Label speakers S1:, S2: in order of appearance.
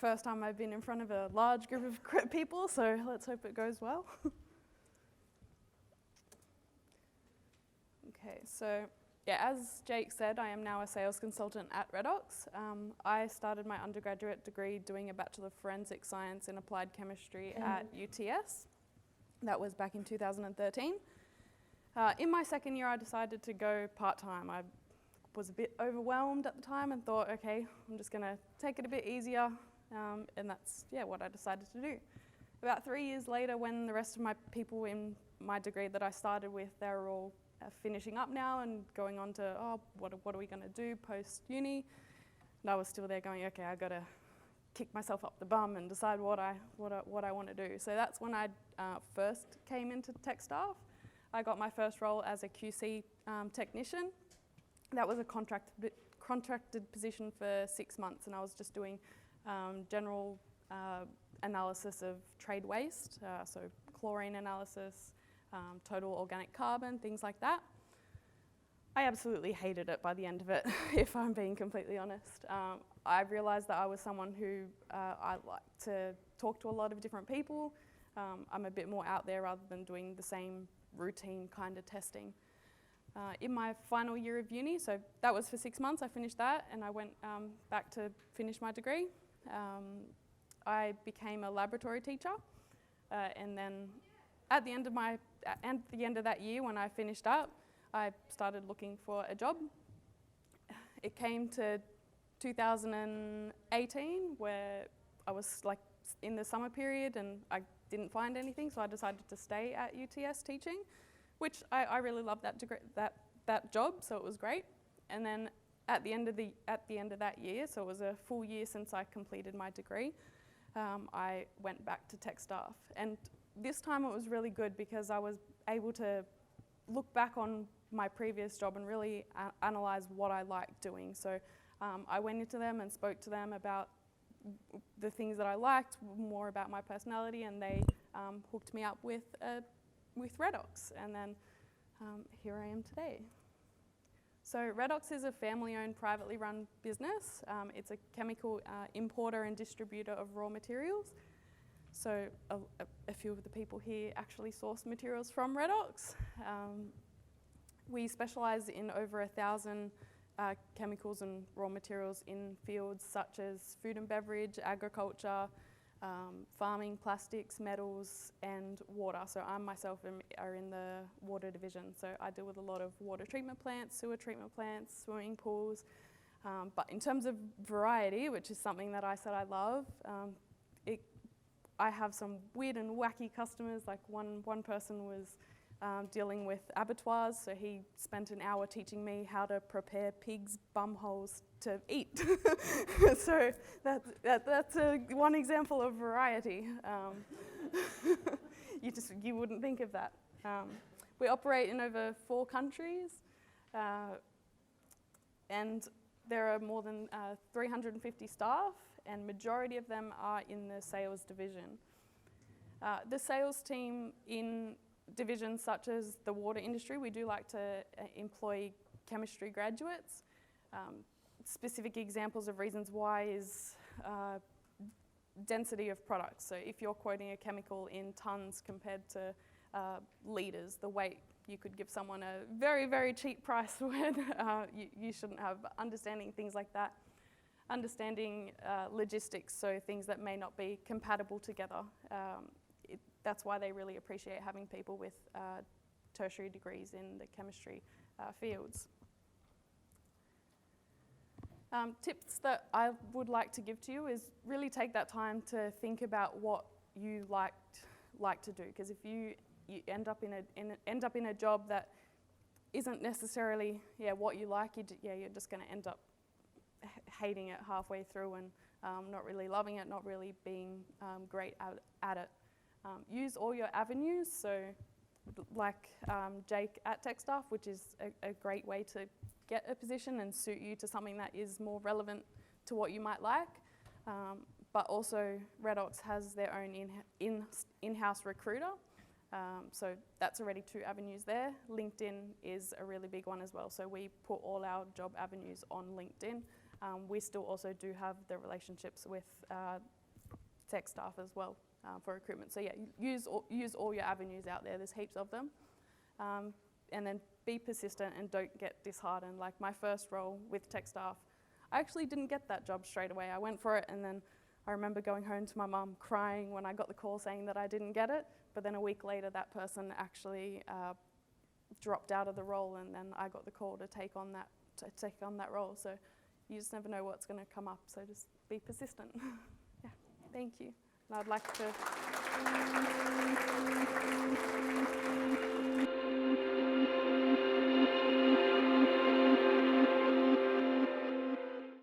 S1: first time I've been in front of a large group of people, so let's hope it goes well. Okay, so yeah, as Jake said, I am now a sales consultant at Redox. I started my undergraduate degree doing a Bachelor of Forensic Science in Applied Chemistry at UTS. That was back in 2013. In my second year, I decided to go part-time. I was a bit overwhelmed at the time and thought, okay, I'm just going to take it a bit easier, and that's what I decided to do. About 3 years later, when the rest of my people in my degree that I started with, they were all finishing up now and going on to, what are we going to do post-uni? And I was still there going, okay, I got to kick myself up the bum and decide what I want to do. So that's when I first came into tech staff. I got my first role as a QC technician. That was a contracted position for 6 months, and I was just doing general analysis of trade waste, so chlorine analysis, total organic carbon, things like that. I absolutely hated it by the end of it, if I'm being completely honest. I realised that I was someone who I like to talk to a lot of different people. I'm a bit more out there rather than doing the same routine kind of testing. In my final year of uni, so that was for 6 months, I finished that and I went back to finish my degree. I became a laboratory teacher, and then at the end of that year, when I finished up, I started looking for a job. It came to 2018 where I was like in the summer period and I didn't find anything, so I decided to stay at UTS teaching, which I really loved that job, so it was great. And then at the end of that year, so it was a full year since I completed my degree, I went back to tech staff. And this time it was really good because I was able to look back on my previous job and really analyse what I liked doing. So I went into them and spoke to them about the things that I liked, more about my personality, and they hooked me up with Redox. And then here I am today. So Redox is a family-owned, privately run business. It's a chemical importer and distributor of raw materials. So a few of the people here actually source materials from Redox. We specialise in over 1,000 chemicals and raw materials in fields such as food and beverage, agriculture, farming, plastics, metals, and water. So I myself are in the water division. So I deal with a lot of water treatment plants, sewer treatment plants, swimming pools. But in terms of variety, which is something that I said I love, I have some weird and wacky customers. Like one person was dealing with abattoirs, so he spent an hour teaching me how to prepare pigs' bum holes to eat. So that's one example of variety. You wouldn't think of that. We operate in over 4 countries, and there are more than 350 staff, and majority of them are in the sales division. The sales team in divisions such as the water industry, we do like to employ chemistry graduates. Specific examples of reasons why is density of products. So if you're quoting a chemical in tons compared to litres, the weight, you could give someone a very, very cheap price when you shouldn't have. Understanding things like that. Understanding logistics, so things that may not be compatible together. That's why they really appreciate having people with tertiary degrees in the chemistry fields. Tips that I would like to give to you is really take that time to think about what you like to do, because if you end up in a job that isn't necessarily what you like, you're just going to end up hating it halfway through and not really loving it, not really being great at it. Use all your avenues, so like Jake at TechStaff, which is a great way to get a position and suit you to something that is more relevant to what you might like. But also Redox has their own in-house recruiter. So that's already 2 avenues there. LinkedIn is a really big one as well. So we put all our job avenues on LinkedIn. we still also do have the relationships with tech staff as well for recruitment. So yeah, use all your avenues out there. There's heaps of them. And then be persistent and don't get disheartened. Like my first role with tech staff, I actually didn't get that job straight away. I went for it, and then I remember going home to my mum crying when I got the call saying that I didn't get it. But then a week later, that person actually dropped out of the role, and then I got the call to take on that role. So you just never know what's going to come up. So just be persistent. Yeah, thank you. And I'd like to.